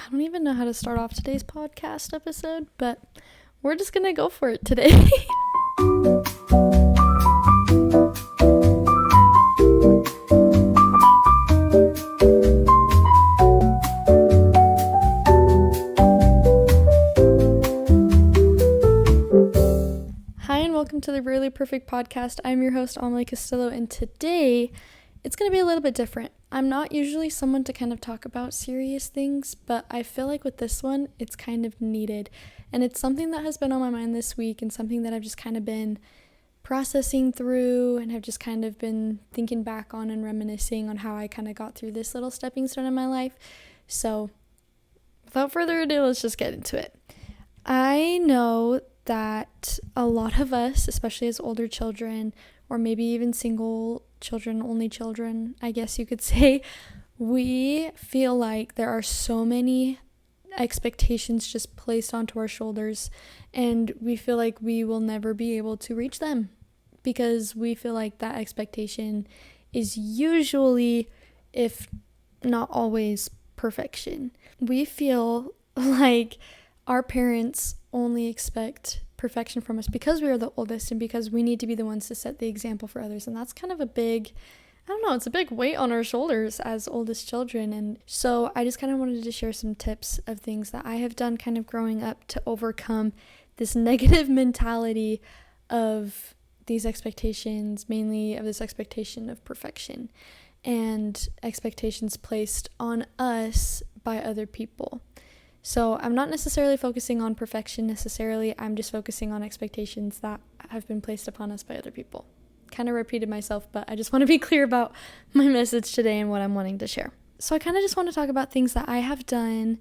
I don't even know how to start off today's podcast episode, but we're just gonna go for it today. Hi, and welcome to the Really Perfect Podcast. I'm your host, Amelie Castillo, and today it's going to be a little bit different. I'm not usually someone to kind of talk about serious things, but I feel like with this one, it's kind of needed. And it's something that has been on my mind this week and something that I've just kind of been processing through and have just kind of been thinking back on and reminiscing on how I kind of got through this little stepping stone in my life. So without further ado, let's just get into it. I know that a lot of us, especially as older children, or maybe even single children, only children, I guess you could say, we feel like there are so many expectations just placed onto our shoulders, and we feel like we will never be able to reach them because we feel like that expectation is usually, if not always, perfection. We feel like our parents only expect perfection from us because we are the oldest and because we need to be the ones to set the example for others. And that's kind of it's a big weight on our shoulders as oldest children. And so I just kind of wanted to share some tips of things that I have done kind of growing up to overcome this negative mentality of these expectations, mainly of this expectation of perfection and expectations placed on us by other people. So I'm not necessarily focusing on perfection necessarily, I'm just focusing on expectations that have been placed upon us by other people. Kind of repeated myself, but I just want to be clear about my message today and what I'm wanting to share. So I kind of just want to talk about things that I have done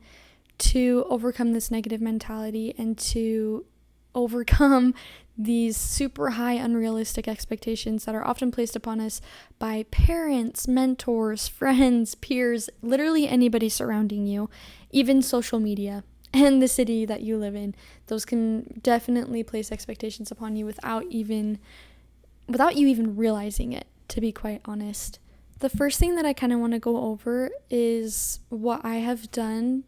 to overcome this negative mentality and to overcome these super high unrealistic expectations that are often placed upon us by parents, mentors, friends, peers, literally anybody surrounding you, even social media and the city that you live in. Those can definitely place expectations upon you without you even realizing it, to be quite honest. The first thing that I kind of want to go over is what I have done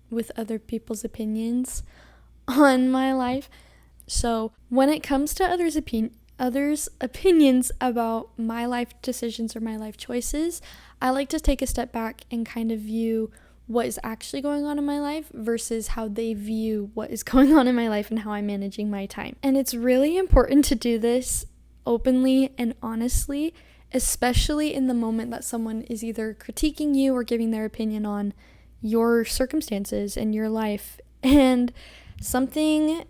with other people's opinions on my life. So when it comes to others' opinions about my life decisions or my life choices, I like to take a step back and kind of view what is actually going on in my life versus how they view what is going on in my life and how I'm managing my time. And it's really important to do this openly and honestly, especially in the moment that someone is either critiquing you or giving their opinion on your circumstances and your life. And something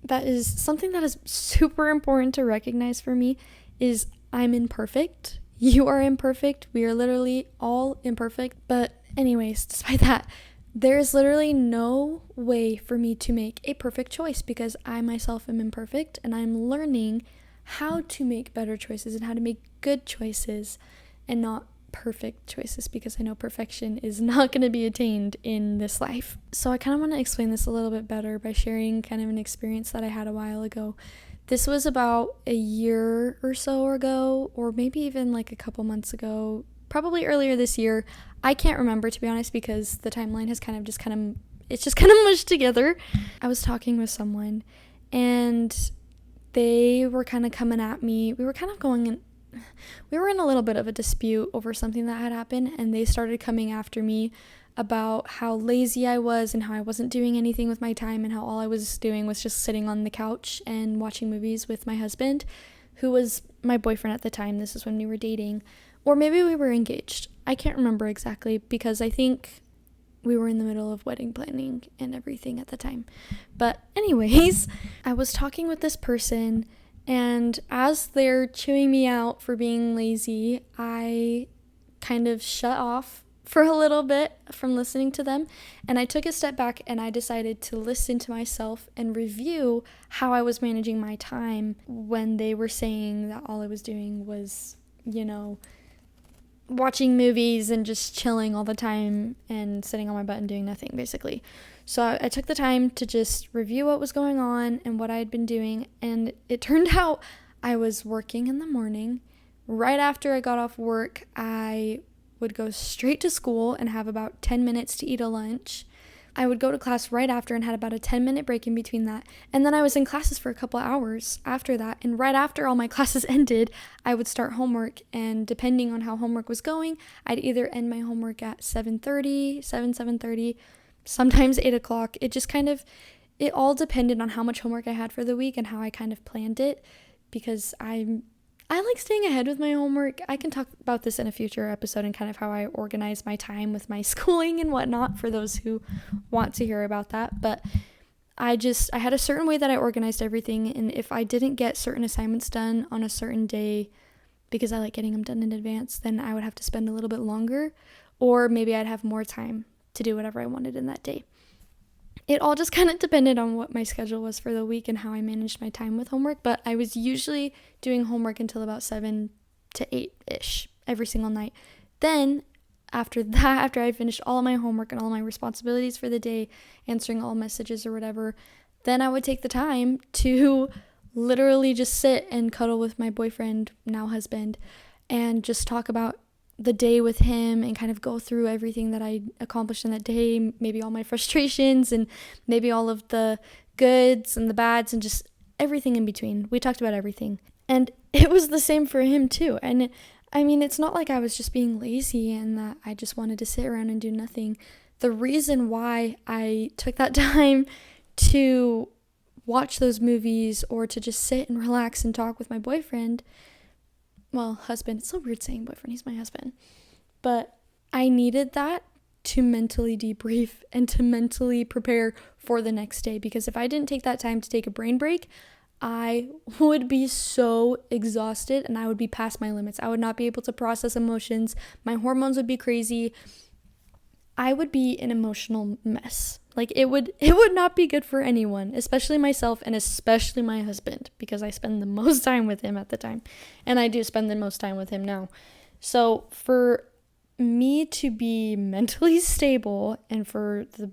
that is super important to recognize for me is I'm imperfect. You are imperfect. We are literally all imperfect. But anyways, despite that, there is literally no way for me to make a perfect choice because I myself am imperfect and I'm learning how to make better choices and how to make good choices and not perfect choices because I know perfection is not going to be attained in this life. So I kind of want to explain this a little bit better by sharing kind of an experience that I had a while ago. This was about a year or so ago, or maybe even like a couple months ago, probably earlier this year. I can't remember, to be honest, because the timeline has it's just kind of mushed together. I was talking with someone and they were kind of coming at me. We were in a little bit of a dispute over something that had happened, and they started coming after me about how lazy I was and how I wasn't doing anything with my time and how all I was doing was just sitting on the couch and watching movies with my husband, who was my boyfriend at the time. This is when we were dating, or maybe we were engaged. I can't remember exactly because I think we were in the middle of wedding planning and everything at the time. But anyways, I was talking with this person, and as they're chewing me out for being lazy, I kind of shut off for a little bit from listening to them. And I took a step back and I decided to listen to myself and review how I was managing my time when they were saying that all I was doing was, watching movies and just chilling all the time and sitting on my butt and doing nothing, basically. So I took the time to just review what was going on and what I had been doing, and it turned out I was working in the morning. Right after I got off work, I would go straight to school and have about 10 minutes to eat a lunch. I would go to class right after and had about a 10-minute break in between that. And then I was in classes for a couple hours after that. And right after all my classes ended, I would start homework. And depending on how homework was going, I'd either end my homework at 7:30, sometimes 8 o'clock. It all depended on how much homework I had for the week and how I kind of planned it, because I like staying ahead with my homework. I can talk about this in a future episode and kind of how I organize my time with my schooling and whatnot for those who want to hear about that. But I had a certain way that I organized everything, and if I didn't get certain assignments done on a certain day, because I like getting them done in advance, then I would have to spend a little bit longer, or maybe I'd have more time to do whatever I wanted in that day. It all just kind of depended on what my schedule was for the week and how I managed my time with homework, but I was usually doing homework until about 7 to 8-ish every single night. Then, after I finished all my homework and all my responsibilities for the day, answering all messages or whatever, then I would take the time to literally just sit and cuddle with my boyfriend, now husband, and just talk about the day with him and kind of go through everything that I accomplished in that day, maybe all my frustrations and maybe all of the goods and the bads and just everything in between. We talked about everything. And it was the same for him too. And I mean, it's not like I was just being lazy and that I just wanted to sit around and do nothing. The reason why I took that time to watch those movies or to just sit and relax and talk with my boyfriend, well, husband, it's so weird saying boyfriend, he's my husband, but I needed that to mentally debrief and to mentally prepare for the next day, because if I didn't take that time to take a brain break, I would be so exhausted and I would be past my limits. I would not be able to process emotions. My hormones would be crazy. I would be an emotional mess. Like it would not be good for anyone, especially myself and especially my husband, because I spend the most time with him at the time. And I do spend the most time with him now. So for me to be mentally stable and for the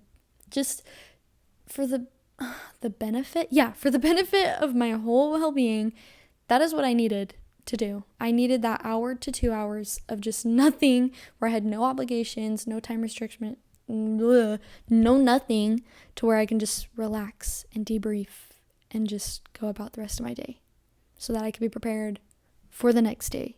benefit of my whole well-being, that is what I needed to do. I needed that hour to 2 hours of just nothing, where I had no obligations, no time restriction, no nothing, to where I can just relax and debrief and just go about the rest of my day so that I can be prepared for the next day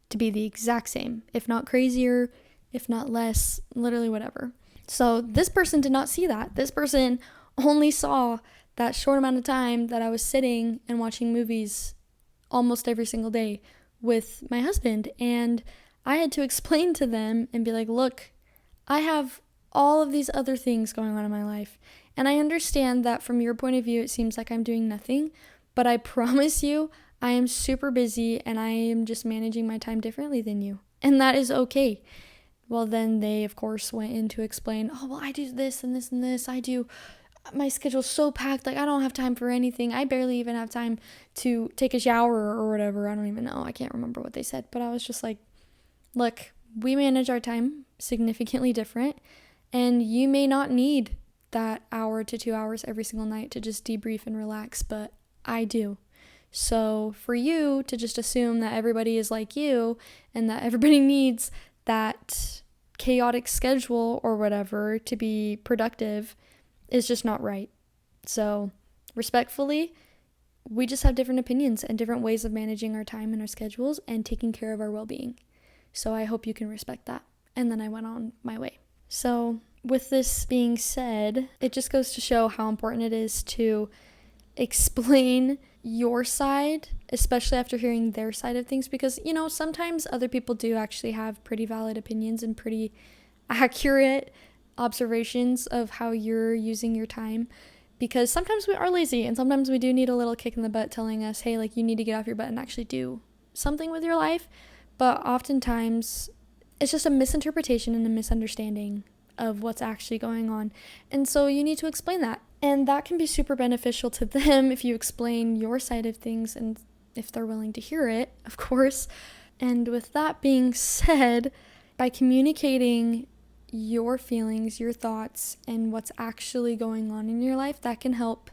to be the exact same, if not crazier, if not less, literally whatever. So this person did not see that. This person only saw that short amount of time that I was sitting and watching movies almost every single day with my husband. And I had to explain to them and be like, look, I have all of these other things going on in my life. And I understand that from your point of view, it seems like I'm doing nothing, but I promise you, I am super busy and I am just managing my time differently than you. And that is okay. Well, then they, of course, went in to explain, oh, well, I do this and this and this. My schedule's so packed, like I don't have time for anything. I barely even have time to take a shower or whatever. I don't even know. I can't remember what they said, but I was just like, look, we manage our time significantly different, and you may not need that hour to 2 hours every single night to just debrief and relax, but I do. So for you to just assume that everybody is like you and that everybody needs that chaotic schedule or whatever to be productive is just not right. So respectfully, we just have different opinions and different ways of managing our time and our schedules and taking care of our well-being. So I hope you can respect that. And then I went on my way. So with this being said, it just goes to show how important it is to explain your side, especially after hearing their side of things, because, you know, sometimes other people do actually have pretty valid opinions and pretty accurate observations of how you're using your time, because sometimes we are lazy and sometimes we do need a little kick in the butt telling us, hey, like you need to get off your butt and actually do something with your life. But oftentimes it's just a misinterpretation and a misunderstanding of what's actually going on, and so you need to explain that, and that can be super beneficial to them if you explain your side of things and if they're willing to hear it, of course. And with that being said, by communicating your feelings, your thoughts, and what's actually going on in your life, that can help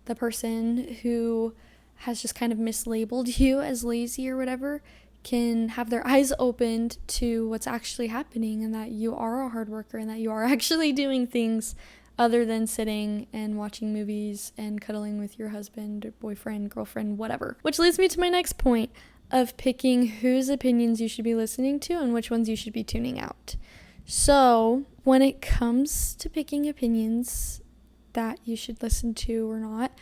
the person who has just kind of mislabeled you as lazy or whatever can have their eyes opened to what's actually happening and that you are a hard worker and that you are actually doing things other than sitting and watching movies and cuddling with your husband, boyfriend, girlfriend, whatever. Which leads me to my next point of picking whose opinions you should be listening to and which ones you should be tuning out. So when it comes to picking opinions that you should listen to or not,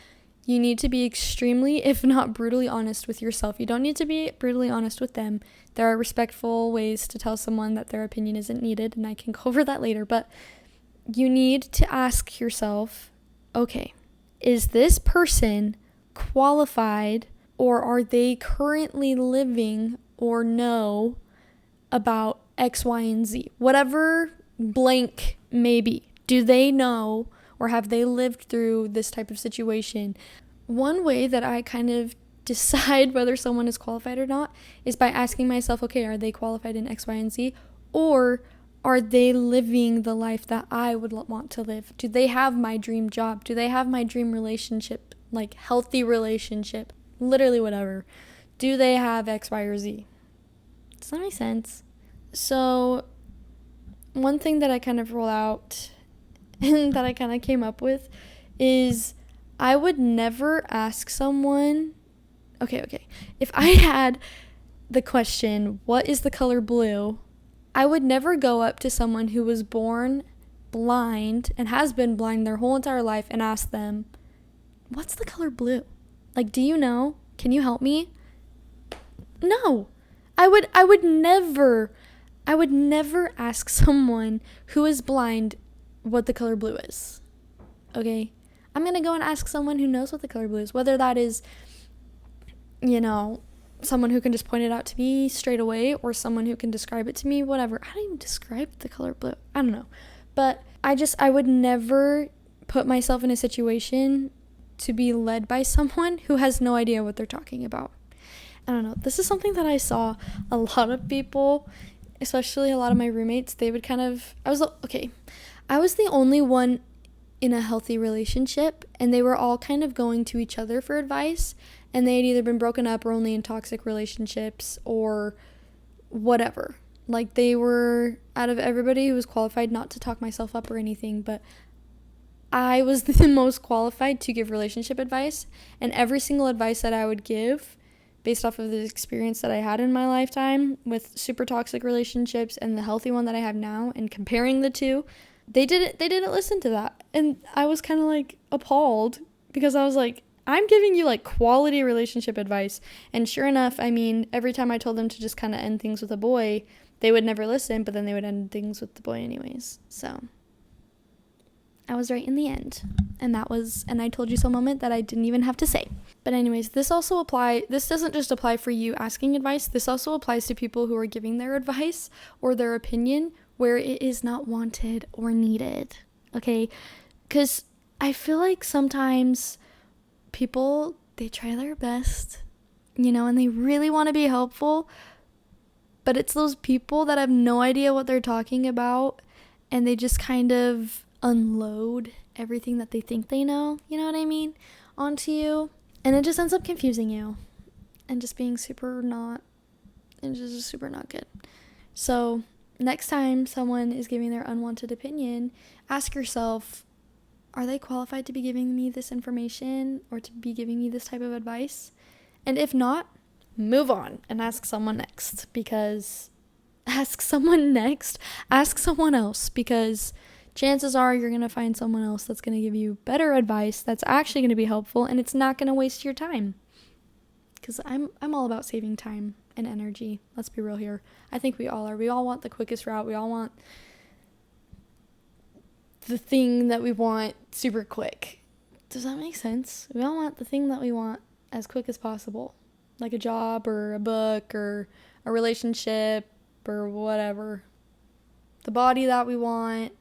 you need to be extremely, if not brutally honest with yourself. You don't need to be brutally honest with them. There are respectful ways to tell someone that their opinion isn't needed, and I can go over that later, but you need to ask yourself, okay, is this person qualified, or are they currently living or know about X, Y, and Z? Whatever blank may be. Do they know or have they lived through this type of situation? One way that I kind of decide whether someone is qualified or not is by asking myself, okay, are they qualified in X, Y, and Z? Or are they living the life that I would want to live? Do they have my dream job? Do they have my dream relationship, like healthy relationship? Literally whatever. Do they have X, Y, or Z? Does that make sense? So one thing that I kind of roll out and that I kind of came up with is I would never ask someone, okay, if I had the question, what is the color blue? I would never go up to someone who was born blind and has been blind their whole entire life and ask them, what's the color blue? Like, do you know? Can you help me? No. I would never ask someone who is blind what the color blue is. Okay? I'm going to go and ask someone who knows what the color blue is, whether that is, someone who can just point it out to me straight away or someone who can describe it to me, whatever. I don't even describe the color blue. I don't know. But I would never put myself in a situation to be led by someone who has no idea what they're talking about. I don't know. This is something that I saw a lot of people, especially a lot of my roommates, they would I was the only one in a healthy relationship, and they were all kind of going to each other for advice, and they had either been broken up or only in toxic relationships or whatever. Like, they were, out of everybody who was qualified, not to talk myself up or anything, but I was the most qualified to give relationship advice, and every single advice that I would give based off of the experience that I had in my lifetime with super toxic relationships and the healthy one that I have now, and comparing the two, they didn't listen to that. And I was kind of like appalled, because I was like, I'm giving you like quality relationship advice. And sure enough, every time I told them to just kind of end things with a boy, they would never listen, but then they would end things with the boy anyways. So I was right in the end. And that was an I told you so moment that I didn't even have to say. But anyways, this doesn't just apply for you asking advice. This also applies to people who are giving their advice or their opinion where it is not wanted or needed. Okay? Because I feel like sometimes people, they try their best, and they really want to be helpful, but it's those people that have no idea what they're talking about, and they just kind of unload everything that they think they know, you know what I mean, onto you, and it just ends up confusing you and just being super not good. So next time someone is giving their unwanted opinion, ask yourself, are they qualified to be giving me this information or to be giving me this type of advice? And if not, move on and ask someone else, because chances are you're going to find someone else that's going to give you better advice that's actually going to be helpful, and it's not going to waste your time. Because I'm all about saving time and energy. Let's be real here. I think we all are. We all want the quickest route. We all want the thing that we want super quick. Does that make sense? We all want the thing that we want as quick as possible. Like a job or a book or a relationship or whatever. The body that we want.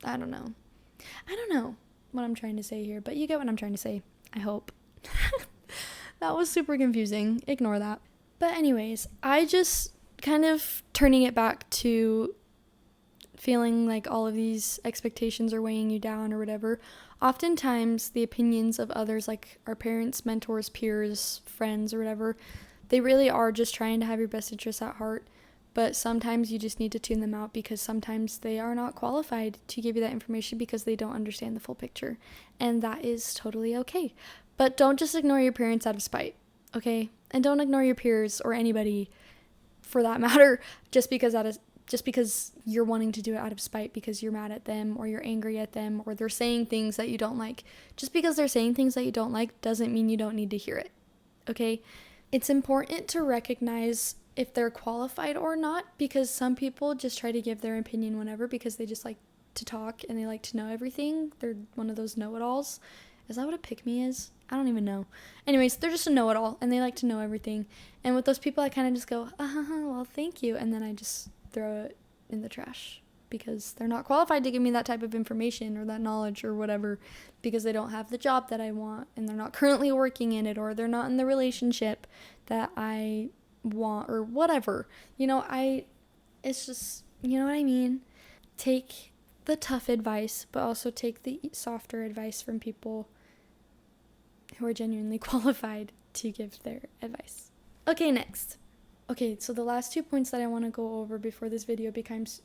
I don't know what I'm trying to say here, but you get what I'm trying to say, I hope. That was super confusing. Ignore that. But anyways, I just kind of turning it back to feeling like all of these expectations are weighing you down or whatever. Oftentimes, the opinions of others, like our parents, mentors, peers, friends, or whatever, they really are just trying to have your best interests at heart. but sometimes you just need to tune them out because sometimes they are not qualified to give you that information because they don't understand the full picture. And that is totally okay. But don't just ignore your parents out of spite, okay? And don't ignore your peers or anybody for that matter just because you're wanting to do it out of spite because you're mad at them or you're angry at them or they're saying things that you don't like. Just because they're saying things that you don't like doesn't mean you don't need to hear it, okay? It's important to recognize if they're qualified or not, because some people just try to give their opinion whenever because they just like to talk and they like to know everything. They're one of those know-it-alls. Is that what a pick-me is? I don't even know. Anyways, they're just a know-it-all and they like to know everything. And with those people, I kind of just go, well, thank you. And then I just throw it in the trash because they're not qualified to give me that type of information or that knowledge or whatever because they don't have the job that I want and they're not currently working in it or they're not in the relationship that I want or whatever. It's just, you know what I mean? Take the tough advice, but also take the softer advice from people who are genuinely qualified to give their advice. Okay, next. Okay, so the last 2 points that I want to go over before this video becomes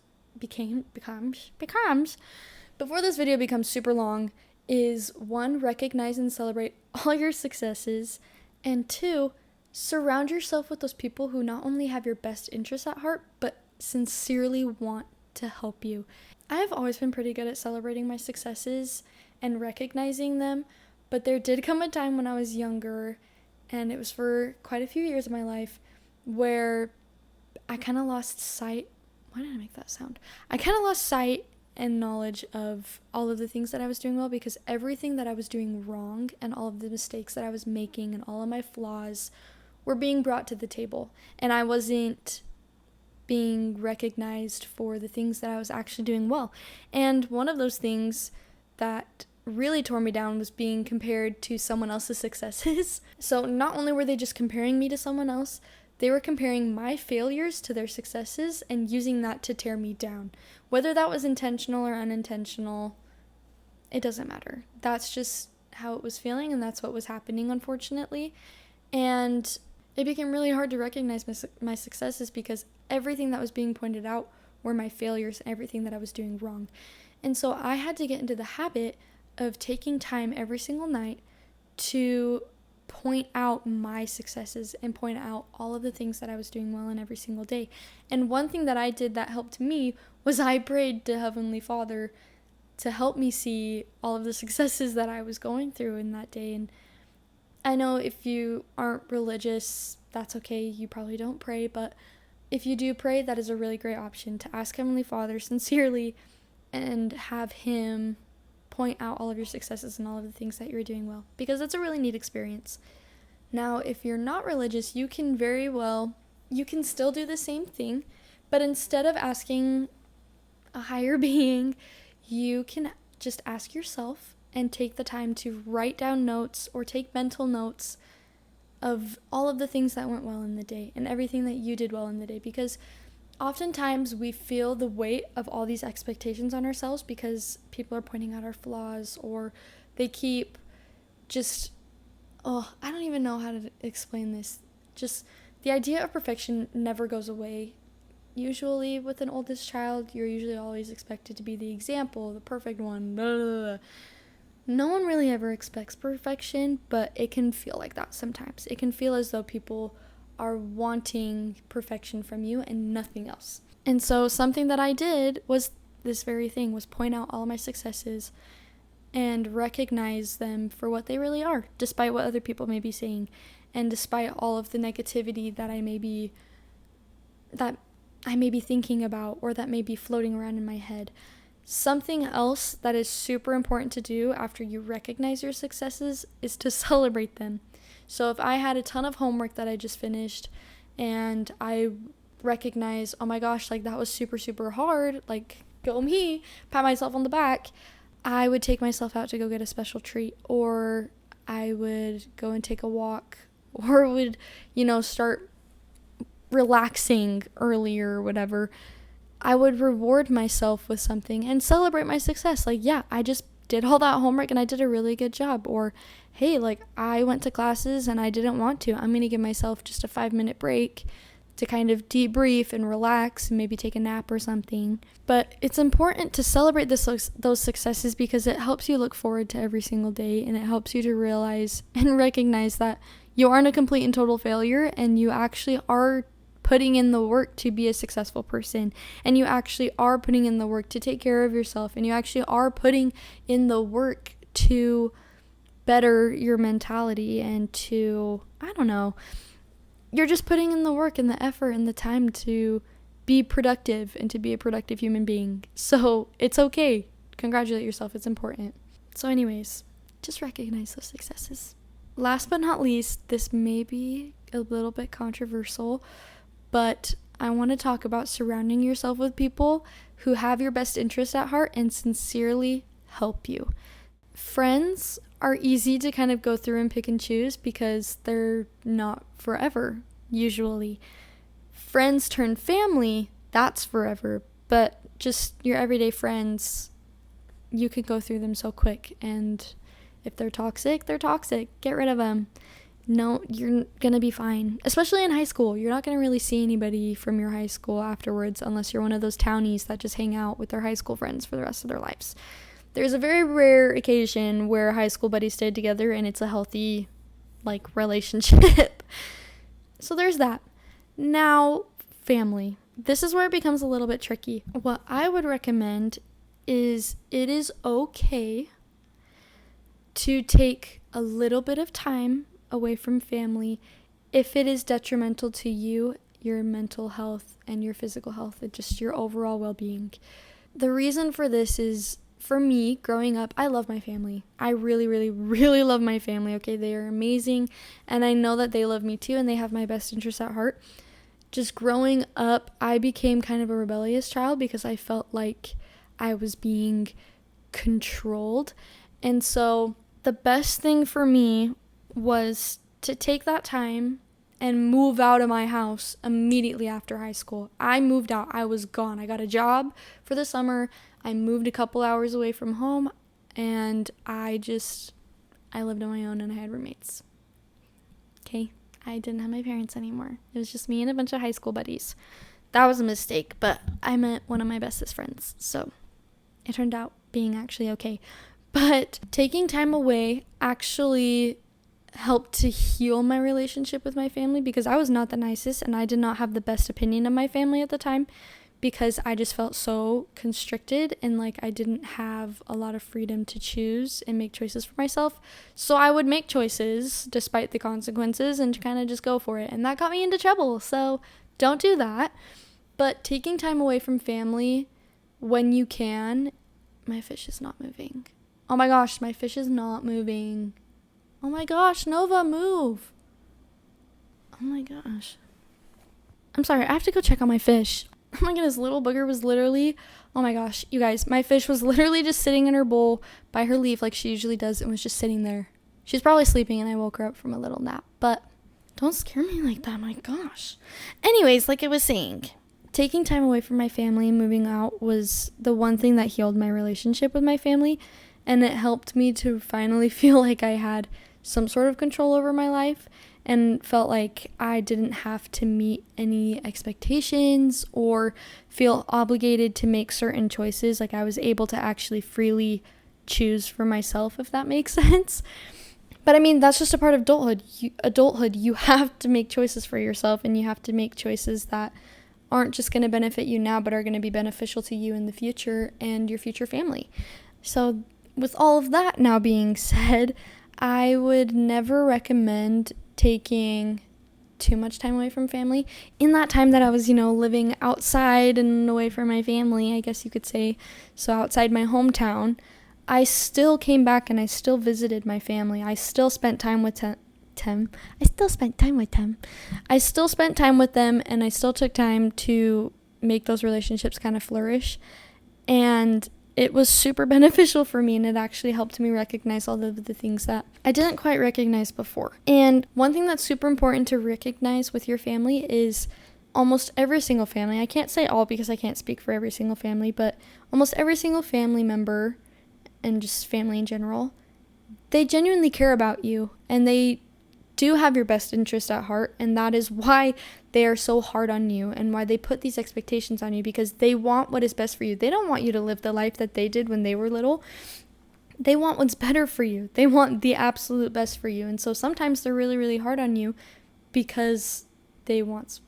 super long is 1, recognize and celebrate all your successes, and 2, surround yourself with those people who not only have your best interests at heart, but sincerely want to help you. I've always been pretty good at celebrating my successes and recognizing them, but there did come a time when I was younger, and it was for quite a few years of my life, where I kind of lost sight. Why did I make that sound? I kind of lost sight and knowledge of all of the things that I was doing well because everything that I was doing wrong and all of the mistakes that I was making and all of my flaws were being brought to the table. And I wasn't being recognized for the things that I was actually doing well. And one of those things that really tore me down was being compared to someone else's successes. So not only were they just comparing me to someone else, they were comparing my failures to their successes and using that to tear me down. Whether that was intentional or unintentional, it doesn't matter. That's just how it was feeling, and that's what was happening, unfortunately. And it became really hard to recognize my successes because everything that was being pointed out were my failures and everything that I was doing wrong. And so I had to get into the habit of taking time every single night to point out my successes and point out all of the things that I was doing well in every single day. And one thing that I did that helped me was I prayed to Heavenly Father to help me see all of the successes that I was going through in that day. And I know if you aren't religious, that's okay. You probably don't pray, but if you do pray, that is a really great option to ask Heavenly Father sincerely and have Him point out all of your successes and all of the things that you're doing well, because that's a really neat experience. Now, if you're not religious, you can still do the same thing, but instead of asking a higher being, you can just ask yourself and take the time to write down notes or take mental notes of all of the things that went well in the day and everything that you did well in the day, because oftentimes we feel the weight of all these expectations on ourselves because people are pointing out our flaws, or they keep I don't even know how to explain this. Just the idea of perfection never goes away. Usually with an oldest child, you're usually always expected to be the example, the perfect one, blah, blah, blah. No one really ever expects perfection, but it can feel like that sometimes. It can feel as though people are wanting perfection from you and nothing else. And so something that I did was this very thing, was point out all my successes and recognize them for what they really are, despite what other people may be saying, and despite all of the negativity that I may be thinking about or that may be floating around in my head. Something else that is super important to do after you recognize your successes is to celebrate them. So if I had a ton of homework that I just finished and I recognize, oh my gosh, like that was super, super hard, like go me, pat myself on the back, I would take myself out to go get a special treat, or I would go and take a walk, or would, start relaxing earlier or whatever. I would reward myself with something and celebrate my success. Like, yeah, I just did all that homework and I did a really good job. Or, hey, like I went to classes and I didn't want to. I'm going to give myself just a 5-minute break to kind of debrief and relax and maybe take a nap or something. But it's important to celebrate those successes because it helps you look forward to every single day, and it helps you to realize and recognize that you aren't a complete and total failure, and you actually are putting in the work to be a successful person, and you actually are putting in the work to take care of yourself, and you actually are putting in the work to better your mentality and to, I don't know, you're just putting in the work and the effort and the time to be productive and to be a productive human being. So it's okay. Congratulate yourself. It's important. So anyways, just recognize those successes. Last but not least, this may be a little bit controversial, but I want to talk about surrounding yourself with people who have your best interest at heart and sincerely help you. Friends are easy to kind of go through and pick and choose because they're not forever, usually. Friends turn family, that's forever, but just your everyday friends, you can go through them so quick, and if they're toxic, they're toxic. Get rid of them. No, you're gonna be fine. Especially in high school. You're not gonna really see anybody from your high school afterwards unless you're one of those townies that just hang out with their high school friends for the rest of their lives. There's a very rare occasion where high school buddies stayed together and it's a healthy, relationship. So there's that. Now, family. This is where it becomes a little bit tricky. What I would recommend is it is okay to take a little bit of time away from family if it is detrimental to you, your mental health, and your physical health, and just your overall well-being. The reason for this is, for me, growing up, I love my family. I really, really, really love my family, okay? They are amazing, and I know that they love me too, and they have my best interests at heart. Just growing up, I became kind of a rebellious child because I felt like I was being controlled. And so the best thing for me was to take that time and move out of my house immediately after high school. I moved out. I was gone. I got a job for the summer. I moved a couple hours away from home, and I lived on my own, and I had roommates. Okay? I didn't have my parents anymore. It was just me and a bunch of high school buddies. That was a mistake, but I met one of my bestest friends, so it turned out being actually okay. But taking time away actually helped to heal my relationship with my family because I was not the nicest and I did not have the best opinion of my family at the time because I just felt so constricted and like I didn't have a lot of freedom to choose and make choices for myself. So I would make choices despite the consequences and kind of just go for it. And that got me into trouble. So don't do that. But taking time away from family when you can. My fish is not moving. Oh my gosh, my fish is not moving. Oh my gosh, Nova, move. Oh my gosh. I'm sorry, I have to go check on my fish. Oh my goodness, little booger was literally, oh my gosh, you guys, my fish was literally just sitting in her bowl by her leaf like she usually does and was just sitting there. She's probably sleeping and I woke her up from a little nap, but don't scare me like that, my gosh. Anyways, like I was saying, taking time away from my family and moving out was the one thing that healed my relationship with my family, and it helped me to finally feel like I had some sort of control over my life and felt like I didn't have to meet any expectations or feel obligated to make certain choices. Like I was able to actually freely choose for myself, if that makes sense. But I mean, that's just a part of adulthood. You have to make choices for yourself, and you have to make choices that aren't just going to benefit you now, but are going to be beneficial to you in the future and your future family. So with all of that now being said, I would never recommend taking too much time away from family. In that time that I was, living outside and away from my family, I guess you could say, so outside my hometown, I still came back and I still visited my family. I still spent time with them. I still spent time with them, and I still took time to make those relationships kind of flourish. And it was super beneficial for me, and it actually helped me recognize all of the things that I didn't quite recognize before. And one thing that's super important to recognize with your family is almost every single family, I can't say all because I can't speak for every single family, but almost every single family member and just family in general, they genuinely care about you, and they do have your best interest at heart, and that is why they are so hard on you and why they put these expectations on you, because they want what is best for you. They don't want you to live the life that they did when they were little. They want what's better for you. They want the absolute best for you. And so sometimes they're really, really hard on you because they want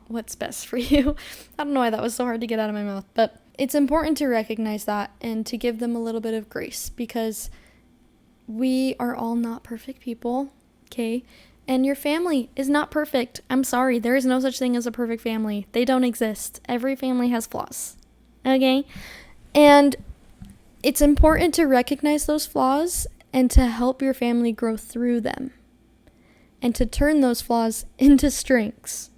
what's best for you. I don't know why that was so hard to get out of my mouth, but it's important to recognize that and to give them a little bit of grace, because we are all not perfect people, okay? And your family is not perfect. I'm sorry, there is no such thing as a perfect family. They don't exist. Every family has flaws, okay? And it's important to recognize those flaws and to help your family grow through them and to turn those flaws into strengths.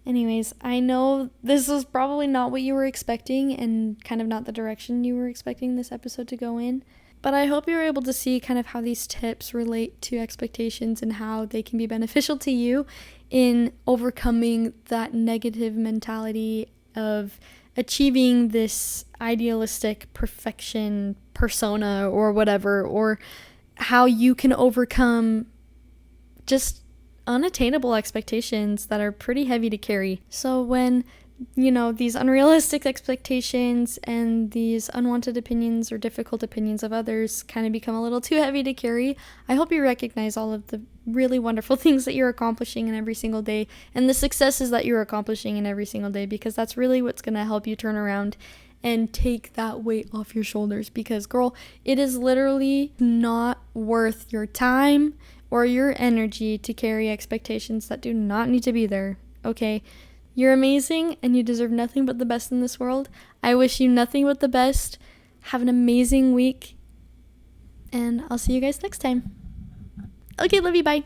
Anyways, I know this was probably not what you were expecting and kind of not the direction you were expecting this episode to go in, but I hope you were able to see kind of how these tips relate to expectations and how they can be beneficial to you in overcoming that negative mentality of achieving this idealistic perfection persona or whatever, or how you can overcome just unattainable expectations that are pretty heavy to carry. So when, these unrealistic expectations and these unwanted opinions or difficult opinions of others kind of become a little too heavy to carry, I hope you recognize all of the really wonderful things that you're accomplishing in every single day and the successes that you're accomplishing in every single day, because that's really what's going to help you turn around and take that weight off your shoulders. Because, girl, it is literally not worth your time or your energy to carry expectations that do not need to be there, okay? You're amazing and you deserve nothing but the best in this world. I wish you nothing but the best. Have an amazing week, and I'll see you guys next time. Okay, love you, bye.